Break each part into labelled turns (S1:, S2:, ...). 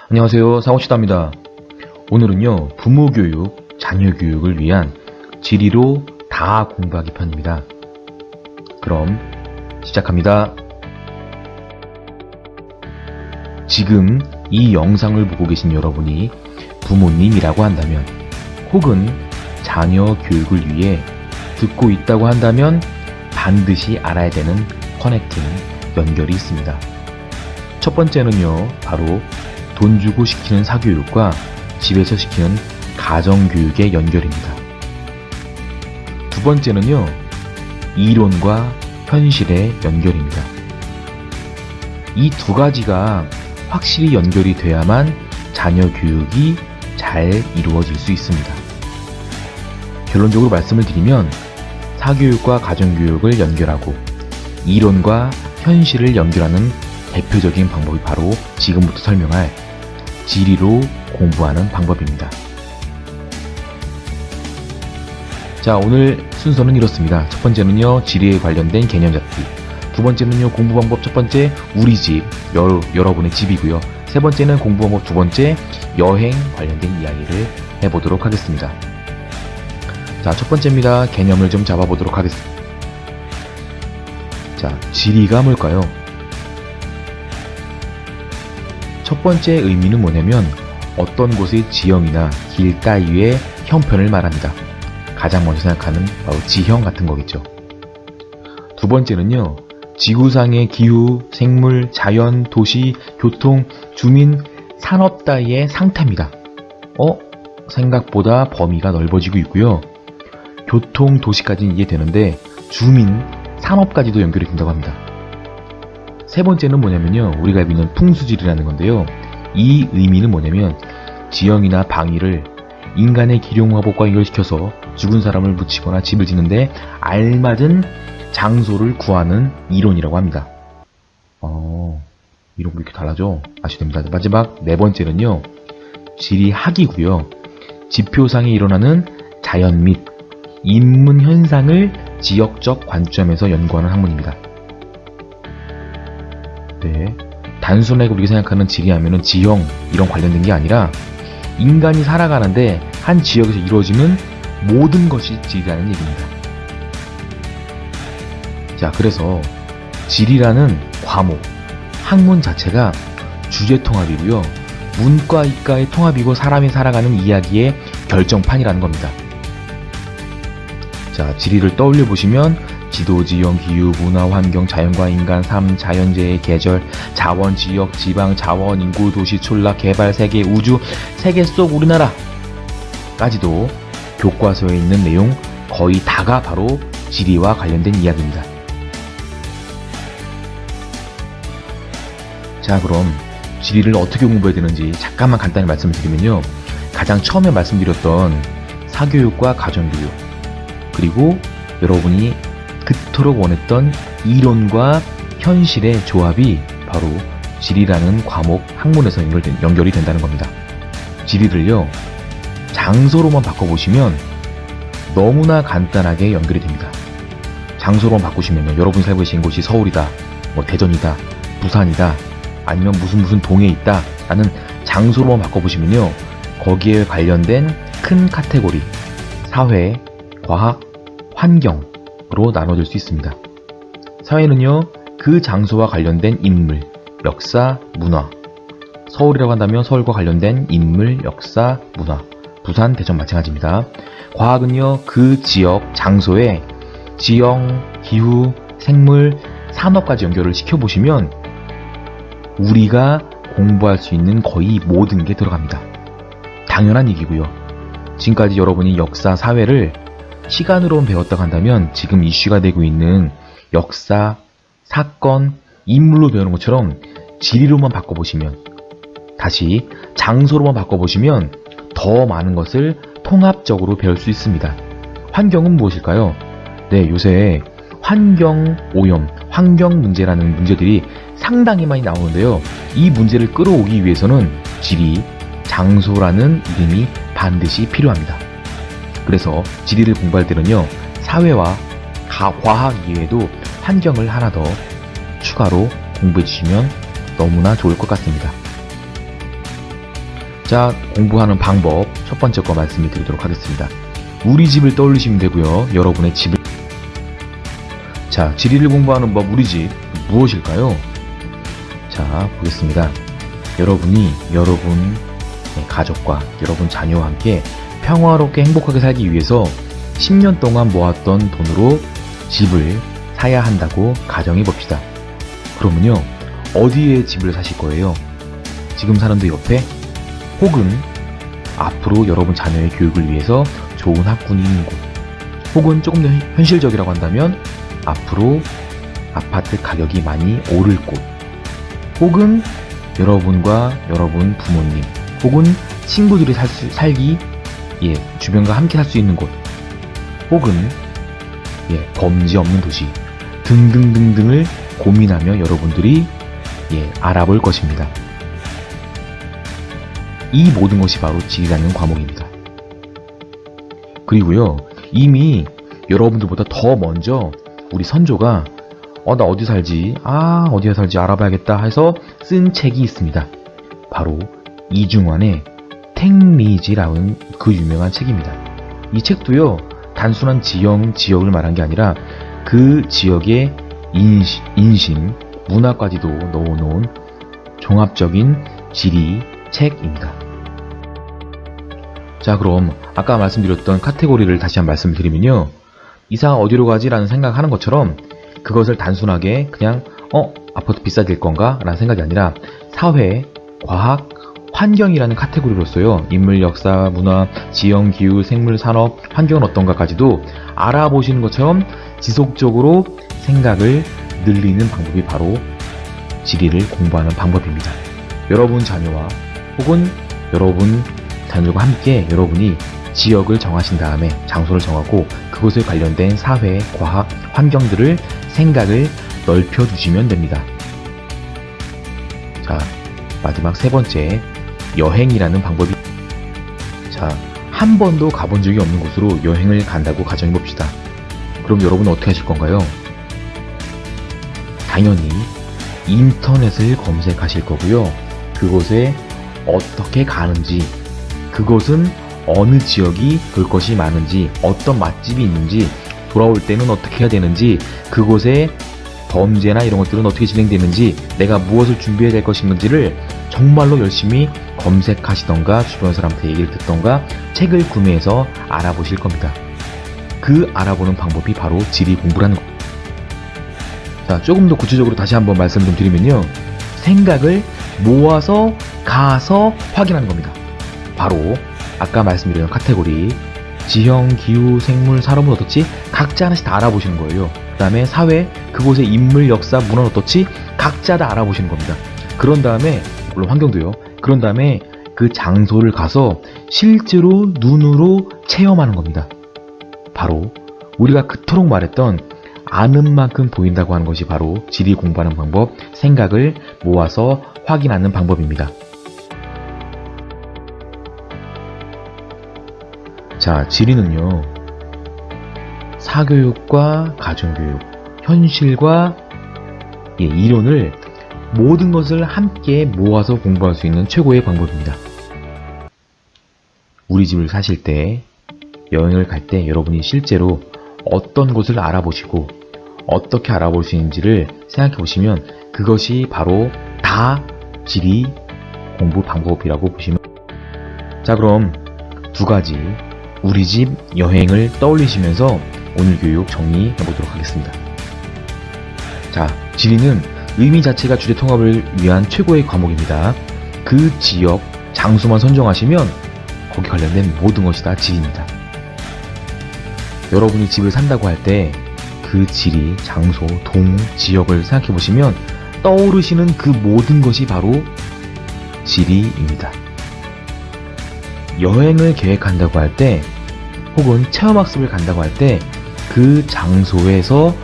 S1: 안녕하세요, 사고치다입니다. 오늘은요, 부모 교육, 자녀 교육을 위한 지리로 다 공부하기 편입니다. 그럼 시작합니다. 지금 이 영상을 보고 계신 여러분이 부모님이라고 한다면, 혹은 자녀 교육을 위해 듣고 있다고 한다면 반드시 알아야 되는 커넥팅, 연결이 있습니다. 첫 번째는요, 바로 돈 주고 시키는 사교육과 집에서 시키는 가정교육의 연결입니다. 두 번째는요, 이론과 현실의 연결입니다. 이 두 가지가 확실히 연결이 돼야만 자녀 교육이 잘 이루어질 수 있습니다. 결론적으로 말씀을 드리면 사교육과 가정교육을 연결하고 이론과 현실을 연결하는 대표적인 방법이 바로 지금부터 설명할 지리로 공부하는 방법입니다. 자, 오늘 순서는 이렇습니다. 첫 번째는요, 지리에 관련된 개념 잡기. 두 번째는요, 공부 방법 첫 번째, 우리 집, 여러분의 집이고요. 세 번째는 공부 방법 두 번째, 여행 관련된 이야기를 해보도록 하겠습니다. 자, 첫 번째입니다. 개념을 좀 잡아보도록 하겠습니다. 자, 지리가 뭘까요? 첫 번째 의미는 뭐냐면 어떤 곳의 지형이나 길 따위의 형편을 말합니다. 가장 먼저 생각하는 바로 지형 같은 거겠죠. 두 번째는요, 지구상의 기후, 생물, 자연, 도시, 교통, 주민, 산업 따위의 상태입니다. 생각보다 범위가 넓어지고 있고요. 교통, 도시까지는 이해되는데 주민, 산업까지도 연결이 된다고 합니다. 세 번째는 뭐냐면요, 우리가 알고 있는 풍수지리라는 건데요. 이 의미는 뭐냐면 지형이나 방위를 인간의 기룡화복과 연결시켜서 죽은 사람을 묻히거나 집을 짓는데 알맞은 장소를 구하는 이론이라고 합니다. 이론이 이렇게 달라져? 아셔야 됩니다. 마지막 네 번째는요, 지리학이고요. 지표상에 일어나는 자연 및 인문 현상을 지역적 관점에서 연구하는 학문입니다. 네, 단순하게 우리가 생각하는 지리하면은 지형 이런 관련된 게 아니라 인간이 살아가는데 한 지역에서 이루어지는 모든 것이 지리라는 얘기입니다. 자, 그래서 지리라는 과목, 학문 자체가 주제 통합이고요. 문과, 이과의 통합이고 사람이 살아가는 이야기의 결정판이라는 겁니다. 자, 지리를 떠올려 보시면 지도, 지형, 기후, 문화, 환경, 자연과 인간, 삶, 자연재해, 계절, 자원, 지역, 지방, 자원, 인구, 도시, 촌락, 개발, 세계, 우주, 세계 속 우리나라까지도 교과서에 있는 내용 거의 다가 바로 지리와 관련된 이야기입니다. 자, 그럼 지리를 어떻게 공부해야 되는지 잠깐만 간단히 말씀을 드리면요, 가장 처음에 말씀드렸던 사교육과 가정교육, 그리고 여러분이 그토록 원했던 이론과 현실의 조합이 바로 지리라는 과목 학문에서 연결이 된다는 겁니다. 지리를요, 장소로만 바꿔보시면 너무나 간단하게 연결이 됩니다. 장소로만 바꾸시면요, 여러분이 살고 계신 곳이 서울이다, 대전이다, 부산이다, 아니면 무슨 동에 있다 라는 장소로만 바꿔보시면요, 거기에 관련된 큰 카테고리, 사회, 과학, 환경으로 나눠질 수 있습니다. 사회는요, 그 장소와 관련된 인물, 역사, 문화. 서울이라고 한다면 서울과 관련된 인물, 역사, 문화. 부산, 대전 마찬가지입니다. 과학은요, 그 지역, 장소에 지형, 기후, 생물, 산업까지 연결을 시켜보시면 우리가 공부할 수 있는 거의 모든 게 들어갑니다. 당연한 얘기고요. 지금까지 여러분이 역사, 사회를 시간으로만 배웠다고 한다면 지금 이슈가 되고 있는 역사, 사건, 인물로 배우는 것처럼 지리로만 바꿔보시면, 다시 장소로만 바꿔보시면 더 많은 것을 통합적으로 배울 수 있습니다. 환경은 무엇일까요? 네, 요새 환경 오염, 환경 문제라는 문제들이 상당히 많이 나오는데요. 이 문제를 끌어오기 위해서는 지리, 장소라는 이름이 반드시 필요합니다. 그래서 지리를 공부할 때는요, 사회와 과학 이외에도 환경을 하나 더 추가로 공부해 주시면 너무나 좋을 것 같습니다. 자, 공부하는 방법 첫 번째 거 말씀을 드리도록 하겠습니다. 우리 집을 떠올리시면 되고요. 여러분의 집을. 자, 지리를 공부하는 법 우리 집 무엇일까요? 자, 보겠습니다. 여러분이 여러분 가족과 여러분 자녀와 함께 평화롭게 행복하게 살기 위해서 10년 동안 모았던 돈으로 집을 사야 한다고 가정해 봅시다. 그러면요, 어디에 집을 사실 거예요? 지금 사는 데 옆에? 혹은 앞으로 여러분 자녀의 교육을 위해서 좋은 학군이 있는 곳, 혹은 조금 더 현실적이라고 한다면 앞으로 아파트 가격이 많이 오를 곳, 혹은 여러분과 여러분 부모님 혹은 친구들이 살기 주변과 함께 살 수 있는 곳, 혹은 범죄 없는 도시 등등등등을 고민하며 여러분들이 알아볼 것입니다. 이 모든 것이 바로 지리라는 과목입니다. 그리고요, 이미 여러분들보다 더 먼저 우리 선조가 나 어디 살지? 어디에 살지 알아봐야겠다 해서 쓴 책이 있습니다. 바로 이중환의 택리지라는 그 유명한 책입니다. 이 책도요, 단순한 지역을 말한 게 아니라 그 지역의 인심, 문화까지도 넣어놓은 종합적인 지리 책입니다. 자, 그럼 아까 말씀드렸던 카테고리를 다시 한번 말씀드리면요, 이사 어디로 가지? 라는 생각하는 것처럼 그것을 단순하게 그냥 아파트 비싸질 건가? 라는 생각이 아니라 사회, 과학, 환경이라는 카테고리로서요, 인물, 역사, 문화, 지형, 기후, 생물, 산업, 환경은 어떤가까지도 알아보시는 것처럼 지속적으로 생각을 늘리는 방법이 바로 지리를 공부하는 방법입니다. 여러분 자녀와 혹은 여러분 자녀과 함께 여러분이 지역을 정하신 다음에 장소를 정하고 그곳에 관련된 사회, 과학, 환경들을 생각을 넓혀주시면 됩니다. 자, 마지막 세 번째, 여행이라는 방법이. 자, 한 번도 가본 적이 없는 곳으로 여행을 간다고 가정해봅시다. 그럼 여러분은 어떻게 하실 건가요? 당연히 인터넷을 검색하실 거고요. 그곳에 어떻게 가는지, 그곳은 어느 지역이 볼 것이 많은지, 어떤 맛집이 있는지, 돌아올 때는 어떻게 해야 되는지, 그곳에 범죄나 이런 것들은 어떻게 진행되는지, 내가 무엇을 준비해야 될 것인지를 정말로 열심히 검색하시던가 주변 사람한테 얘기를 듣던가 책을 구매해서 알아보실 겁니다. 그 알아보는 방법이 바로 지리 공부라는 것. 자, 조금 더 구체적으로 다시 한번 말씀 좀 드리면요, 생각을 모아서 가서 확인하는 겁니다. 바로 아까 말씀드린 카테고리, 지형, 기후, 생물, 산업은 어떻지? 각자 하나씩 다 알아보시는 거예요. 그 다음에 사회, 그곳의 인물, 역사, 문화는 어떻지? 각자 다 알아보시는 겁니다. 그런 다음에, 물론 환경도요. 그런 다음에 그 장소를 가서 실제로 눈으로 체험하는 겁니다. 바로 우리가 그토록 말했던 아는 만큼 보인다고 하는 것이 바로 지리 공부하는 방법, 생각을 모아서 확인하는 방법입니다. 자, 지리는요, 사교육과 가정교육, 현실과 이론을 모든 것을 함께 모아서 공부할 수 있는 최고의 방법입니다. 우리 집을 사실 때, 여행을 갈 때 여러분이 실제로 어떤 곳을 알아보시고 어떻게 알아볼 수 있는지를 생각해 보시면 그것이 바로 다 지리 공부 방법이라고 보시면. 자, 그럼 두 가지 우리 집 여행을 떠올리시면서 오늘 교육 정리해 보도록 하겠습니다. 자, 지리는 의미 자체가 주제 통합을 위한 최고의 과목입니다. 그 지역, 장소만 선정하시면 거기 관련된 모든 것이 다 지리입니다. 여러분이 집을 산다고 할 때 그 지리, 장소, 동, 지역을 생각해 보시면 떠오르시는 그 모든 것이 바로 지리입니다. 여행을 계획한다고 할 때 혹은 체험학습을 간다고 할 때 그 장소에서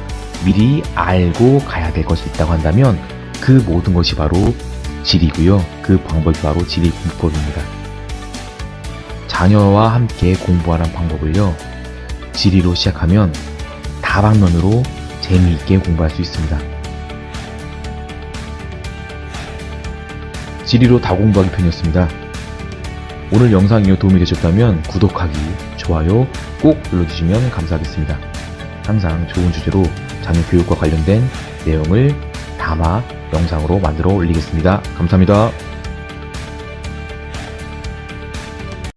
S1: 미리 알고 가야 될 것이 있다고 한다면 그 모든 것이 바로 지리고요. 그 방법이 바로 지리 공부법입니다. 자녀와 함께 공부하는 방법을요, 지리로 시작하면 다방면으로 재미있게 공부할 수 있습니다. 지리로 다 공부하기 편이었습니다. 오늘 영상이 도움이 되셨다면 구독하기, 좋아요 꼭 눌러주시면 감사하겠습니다. 항상 좋은 주제로 자녀 교육과 관련된 내용을 담아 영상으로 만들어 올리겠습니다. 감사합니다.